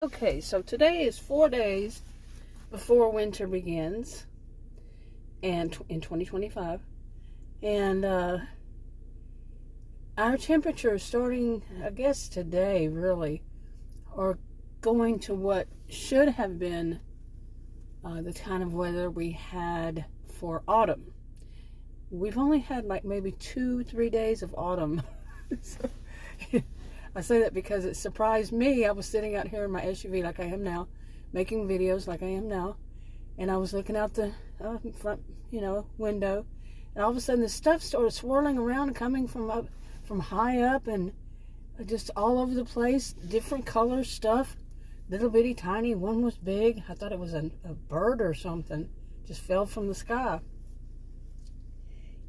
Okay, so today is 4 days before winter begins, and in 2025, and our temperature is starting, I guess today, really, or going to what should have been the kind of weather we had for autumn. We've only had like maybe 2-3 days of autumn. So, I say that because it surprised me. I was sitting out here in my SUV like I am now, making videos like I am now, and I was looking out the front, window, and all of a sudden this stuff started swirling around, coming from high up, and just all over the place, different color stuff, little bitty tiny. One was big. I thought it was a bird or something. Just fell from the sky.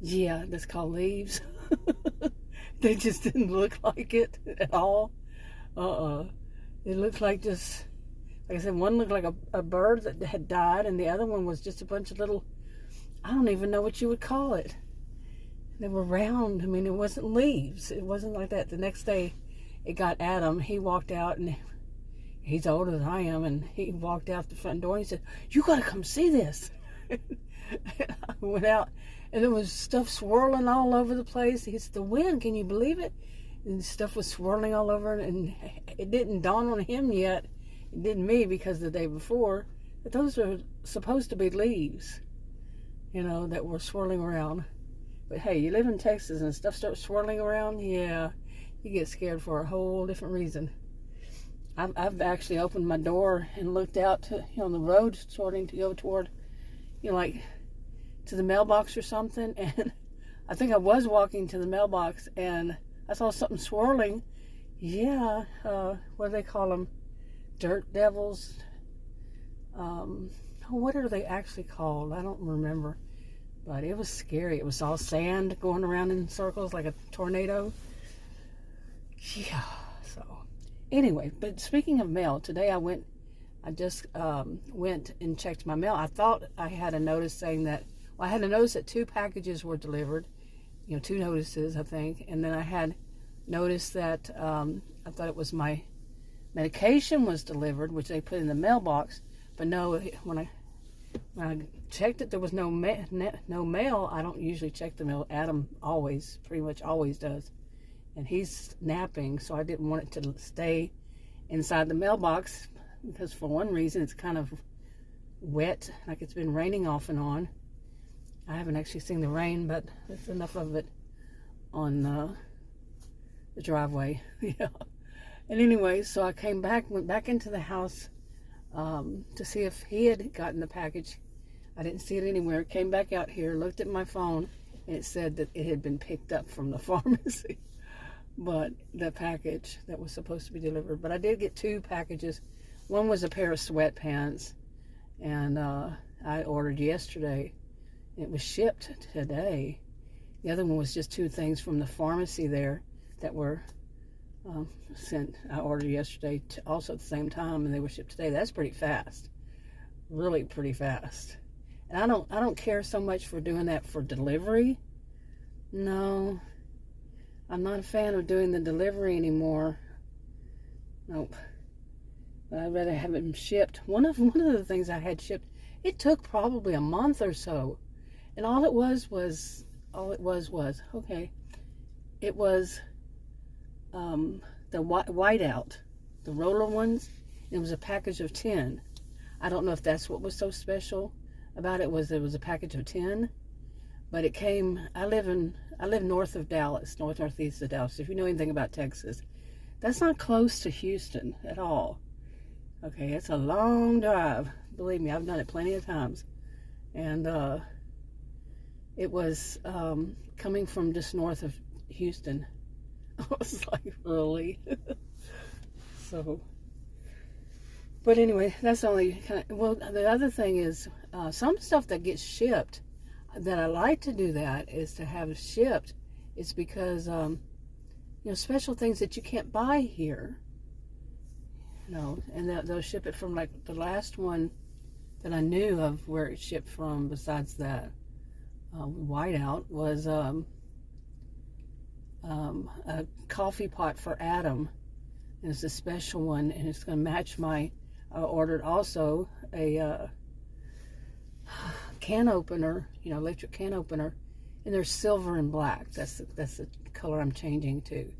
Yeah, that's called leaves. They just didn't look like it at all. It looked like just, like I said, one looked like a bird that had died, and the other one was just a bunch of little, I don't even know what you would call it. They were round. I mean, it wasn't leaves. It wasn't like that. The next day, it got Adam. He walked out, and he's older than I am, and he walked out the front door, and he said, "You got to come see this." I went out, and there was stuff swirling all over the place. It's the wind, can you believe it? And stuff was swirling all over, and it didn't dawn on him yet. It didn't me, because the day before, that those are supposed to be leaves, that were swirling around. But hey, you live in Texas and stuff starts swirling around, yeah, you get scared for a whole different reason. I've actually opened my door and looked out to, on the road, starting to go toward, like to the mailbox or something, and I think I was walking to the mailbox, and I saw something swirling. Yeah, what do they call them? Dirt devils? What are they actually called? I don't remember, but it was scary. It was all sand going around in circles like a tornado. Yeah, so anyway, but speaking of mail, today I just went and checked my mail. I thought I had a notice saying that, I had a notice that 2 packages were delivered, 2 notices, I think. And then I had noticed that I thought it was my medication was delivered, which they put in the mailbox. But no, when I checked it, there was no mail. I don't usually check the mail. Adam pretty much always does. And he's napping, so I didn't want it to stay inside the mailbox, because for one reason, it's kind of wet, like it's been raining off and on. I haven't actually seen the rain, but there's enough of it on the driveway. Yeah. And anyway, so I went back into the house to see if he had gotten the package. I didn't see it anywhere. Came back out here, looked at my phone, and it said that it had been picked up from the pharmacy. But the package that was supposed to be delivered. But I did get 2 packages. One was a pair of sweatpants, and I ordered yesterday. It was shipped today. The other one was just 2 things from the pharmacy there that were sent. I ordered yesterday also at the same time, and they were shipped today. That's pretty fast, really pretty fast. And I don't care so much for doing that for delivery. No, I'm not a fan of doing the delivery anymore. Nope. But I'd rather have them shipped. One of the things I had shipped, it took probably a month or so. And all it was, okay, it was the whiteout, the roller ones. It was a package of 10. I don't know if that's what was so special about it. It was a package of 10, but it came. I live north of Dallas, northeast of Dallas. If you know anything about Texas, that's not close to Houston at all. Okay, it's a long drive. Believe me, I've done it plenty of times, and it was coming from just north of Houston. I was like, really? So, but anyway, that's only kind of, well, the other thing is, some stuff that gets shipped, that I like to do that, is to have shipped. It's because, special things that you can't buy here, and they'll ship it from, like, the last one that I knew of where it shipped from, besides that whiteout, was a coffee pot for Adam, And it's a special one, and it's going to match my, I ordered also a can opener, electric can opener, and they're silver and black. That's the color I'm changing to.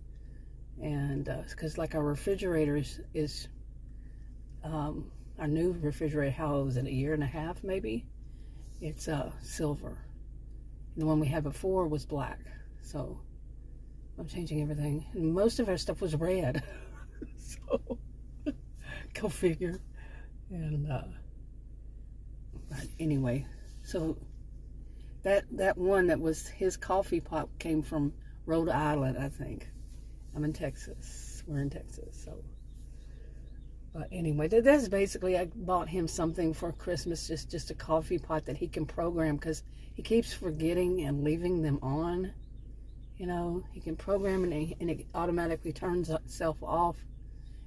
And because like our refrigerator is our new refrigerator, how old is it, a year and a half maybe? It's silver. And the one we had before was black. So I'm changing everything. And most of our stuff was red. So go figure. And but anyway, so that one that was his coffee pot came from Rhode Island, I think. I'm in Texas. We're in Texas, so. But anyway, that's basically, I bought him something for Christmas, just a coffee pot that he can program, because he keeps forgetting and leaving them on. He can program and it automatically turns itself off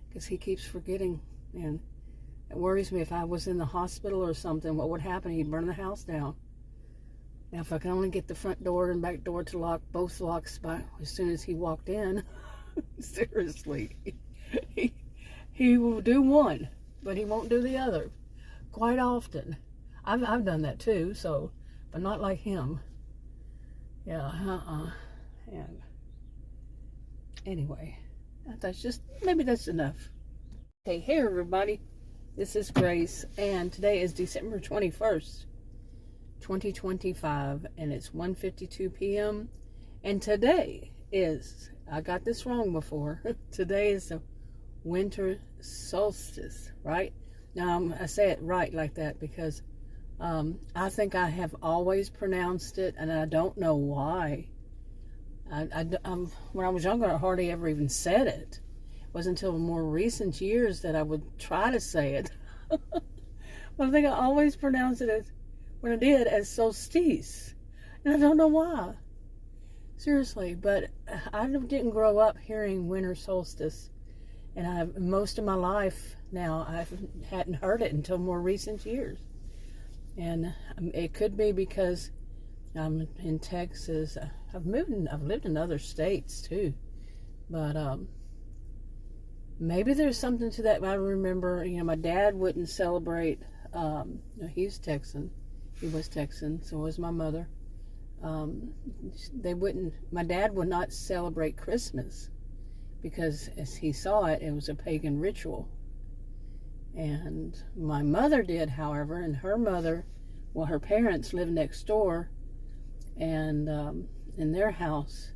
because he keeps forgetting. And it worries me. If I was in the hospital or something, what would happen? He'd burn the house down. Now, if I can only get the front door and back door to lock, both locks by as soon as he walked in, seriously, he will do one, but he won't do the other. Quite often, I've done that too. So, but not like him. Yeah, And anyway, maybe that's enough. Okay, hey everybody, this is Grace, and today is December 21st, 2025, and it's 1:52 p.m. And today is, I got this wrong before, today is the winter solstice, right? Now, I say it right like that because I think I have always pronounced it, and I don't know why. When I was younger, I hardly ever even said it. It wasn't until more recent years that I would try to say it. But I think I always pronounced it when I did, as solstice. And I don't know why. Seriously, but I didn't grow up hearing winter solstice. And most of my life now, I hadn't heard it until more recent years. And it could be because I'm in Texas. I've lived in other states too, but maybe there's something to that. I remember, my dad wouldn't celebrate. He's Texan. He was Texan. So was my mother. My dad would not celebrate Christmas because, as he saw it, it was a pagan ritual. And my mother did, however, and her parents lived next door. And in their house,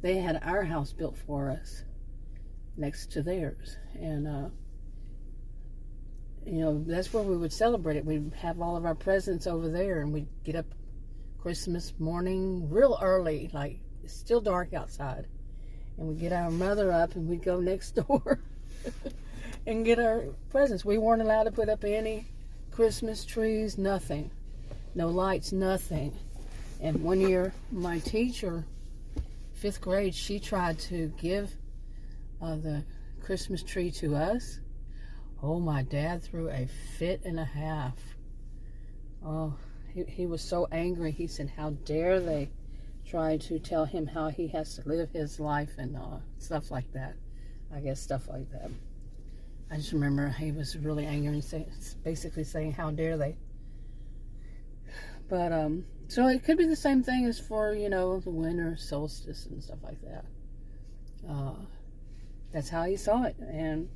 they had our house built for us next to theirs. And, that's where we would celebrate it. We'd have all of our presents over there, and we'd get up Christmas morning real early, like it's still dark outside. And we'd get our mother up, and we'd go next door and get our presents. We weren't allowed to put up any Christmas trees, nothing. No lights, nothing. And one year, my teacher, 5th grade, she tried to give the Christmas tree to us. Oh, my dad threw a fit and a half. Oh, he was so angry. He said, how dare they try to tell him how he has to live his life and stuff like that. I guess stuff like that. I just remember he was really angry and basically saying, how dare they. But, so it could be the same thing as for, the winter solstice and stuff like that. That's how he saw it. And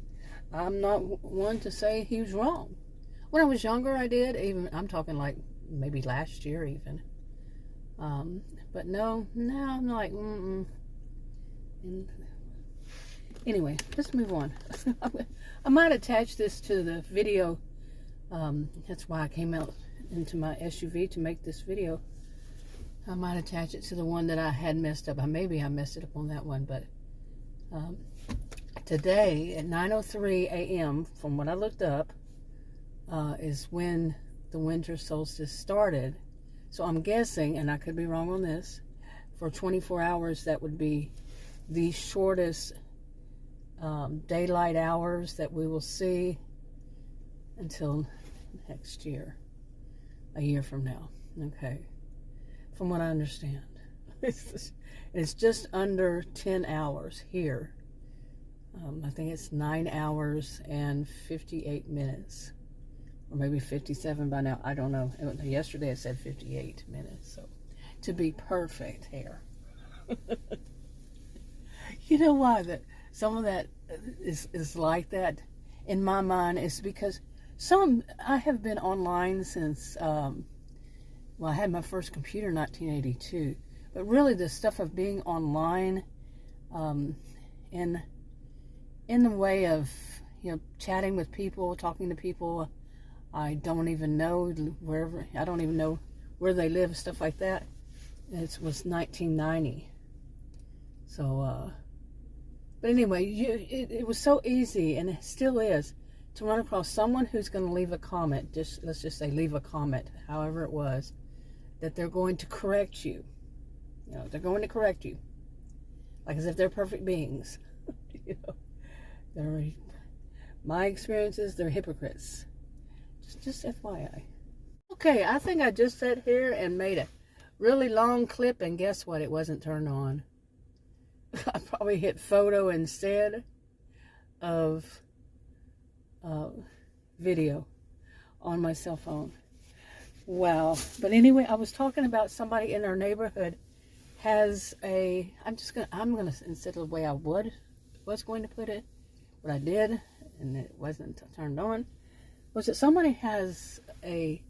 I'm not one to say he was wrong. When I was younger, I did. I'm talking like maybe last year even. But no, now I'm like, And anyway, let's move on. I might attach this to the video. That's why I came out into my SUV to make this video. I might attach it to the one that I had messed up. Maybe I messed it up on that one, but today at 9:03 a.m., from what I looked up, is when the winter solstice started. So I'm guessing, and I could be wrong on this, for 24 hours that would be the shortest daylight hours that we will see until next year, a year from now. Okay, from what I understand, it's just under 10 hours here I think it's 9 hours and 58 minutes. Or maybe 57 by now. I don't know. Yesterday it said 58 minutes. So to be perfect hair. You know why that some of that is like that in my mind is because I have been online since I had my first computer in 1982. But really the stuff of being online in the way of, chatting with people, talking to people I don't even know I don't even know where they live, stuff like that. It was 1990. So, but anyway, it was so easy, and it still is, to run across someone who's going to leave a comment, let's just say leave a comment, however it was, that they're going to correct you. They're going to correct you. Like as if they're perfect beings. My experiences, they're hypocrites. Just FYI. Okay, I think I just sat here and made a really long clip, and guess what? It wasn't turned on. I probably hit photo instead of video on my cell phone. Wow. But anyway, I was talking about somebody in our neighborhood has I'm gonna, instead of the way I was going to put it, what I did, and it wasn't turned on, was that somebody has a,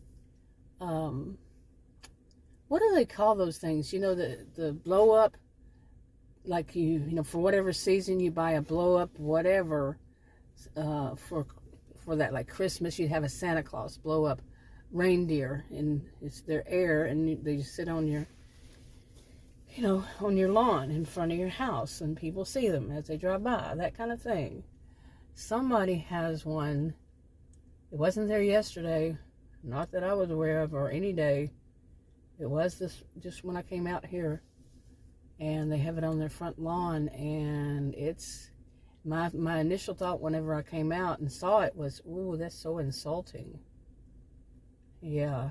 what do they call those things? The blow up, like for whatever season you buy a blow up, whatever, for that, like Christmas, you'd have a Santa Claus blow up reindeer, and it's their air, and they just sit on your, on your lawn in front of your house, and people see them as they drive by, that kind of thing. Somebody has one. It wasn't there yesterday, not that I was aware of, or any day. It was just when I came out here, and they have it on their front lawn, and it's, my initial thought whenever I came out and saw it was, ooh, that's so insulting. Yeah,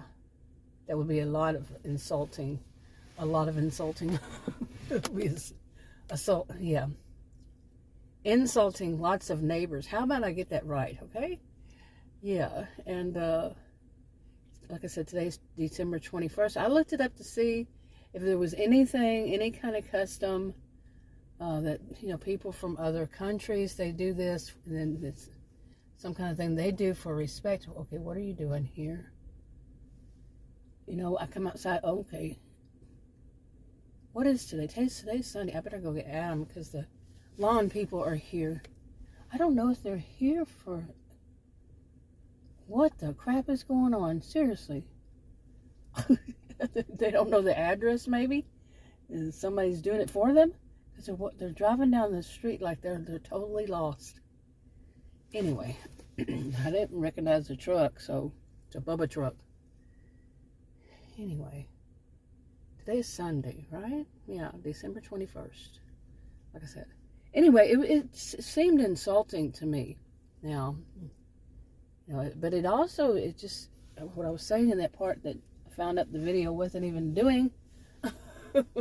that would be a lot of insulting. Assault, yeah. Insulting lots of neighbors. How about I get that right, okay? Yeah, and like I said, today's December 21st. I looked it up to see if there was any kind of custom that, people from other countries, they do this, and then it's some kind of thing they do for respect. Okay, what are you doing here? I come outside, okay. What is today? Today's Sunday. I better go get Adam because the lawn people are here. I don't know if they're here for... What the crap is going on? Seriously. They don't know the address, maybe? And somebody's doing it for them? Because they're driving down the street like they're totally lost. Anyway, I didn't recognize the truck, so it's a Bubba truck. Anyway, today's Sunday, right? Yeah, December 21st. Like I said. Anyway, it seemed insulting to me. Now... but it also, what I was saying in that part that I found out the video wasn't even doing,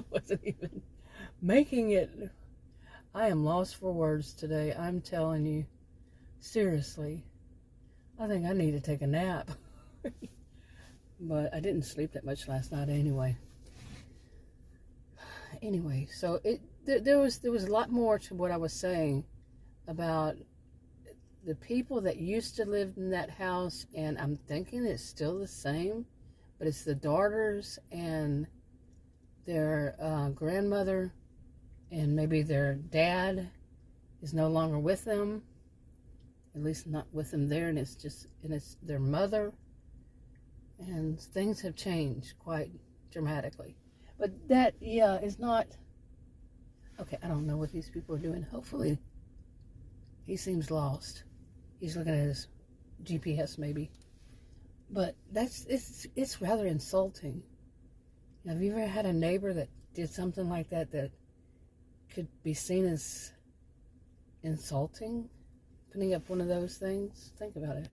wasn't even making it. I am lost for words today. I'm telling you, seriously, I think I need to take a nap. But I didn't sleep that much last night anyway. Anyway, so there was a lot more to what I was saying about the people that used to live in that house, and I'm thinking it's still the same, but it's the daughters and their grandmother, and maybe their dad is no longer with them, at least not with them there, and it's their mother, and things have changed quite dramatically. But that, yeah, is not, okay, I don't know what these people are doing. Hopefully, he seems lost. He's looking at his GPS maybe. But it's rather insulting. Have you ever had a neighbor that did something like that could be seen as insulting? Putting up one of those things? Think about it.